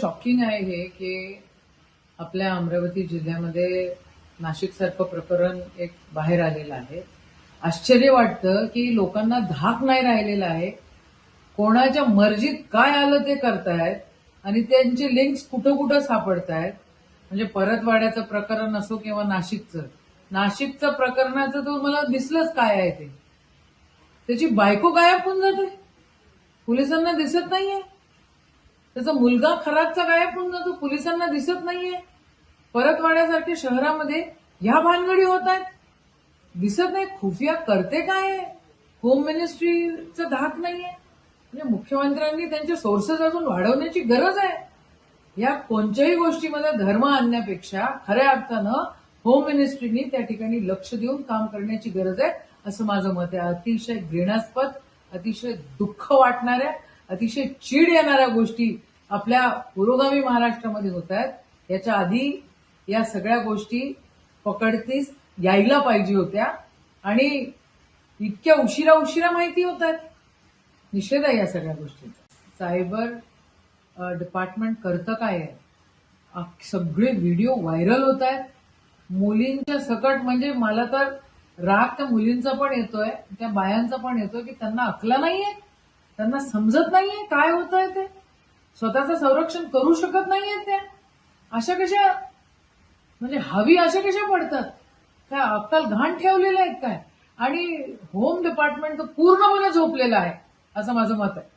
Shocking आहे हे की आपल्या अमरावती जिल्ह्यामध्ये नाशिकसारखं प्रकरण एक बाहेर आलेलं आहे. आश्चर्य वाटतं की लोकांना धाक नाही राहिलेला आहे. कोणाच्या मर्जीत काय आलं ते करतायत आणि त्यांचे लिंक्स कुठं कुठं सापडतायत. म्हणजे परतवाड्याचं प्रकरण असो किंवा नाशिकचं प्रकरणाचं तर मला दिसलंच काय आहे ते. त्याची बायको गायब होऊन जाते, पोलिसांना दिसत नाहीये. त्याचा मुलगा खराबचा गायब होऊन जातो, पोलिसांना दिसत नाहीये. परतवाड्यासारख्या शहरामध्ये ह्या भानगडी होत आहेत, दिसत नाही. खुफिया करते काय आहे? होम मिनिस्ट्रीचं धाक नाहीये. म्हणजे मुख्यमंत्र्यांनी त्यांचे सोर्सेस अजून वाढवण्याची गरज आहे. या कोणत्याही गोष्टीमध्ये धर्म आणण्यापेक्षा खऱ्या अर्थानं होम मिनिस्ट्रीनी त्या ठिकाणी लक्ष देऊन काम करण्याची गरज आहे, असं माझं मत आहे. अतिशय घृणास्पद, अतिशय दुःख वाटणाऱ्या, अतिशय चीड येणाऱ्या गोष्टी आपल्या पुरोगामी महाराष्ट्रामध्ये होत आहेत. याच्या आधी या सगळ्या गोष्टी पकडतीस यायला पाहिजे होत्या आणि इतक्या उशिरा माहिती होत आहेत. निषेध आहे या सगळ्या गोष्टींचा. सायबर डिपार्टमेंट करतं काय आहे? सगळे व्हिडिओ व्हायरल होत आहेत मुलींच्या सकट. म्हणजे मला तर राग त्या मुलींचा पण येतोय, त्या बायांचा पण येतोय की त्यांना अकला नाहीये, त्यांना समजत नाहीये काय होत आहे ते. स्वतःचं संरक्षण करू शकत नाहीये त्या. अशा कशा, म्हणजे हवी अशा कशा पडतात? काय अक्कल घाण ठेवलेलं आहेत काय? आणि होम डिपार्टमेंट तर पूर्णपणे झोपलेलं आहे असं माझं मत आहे.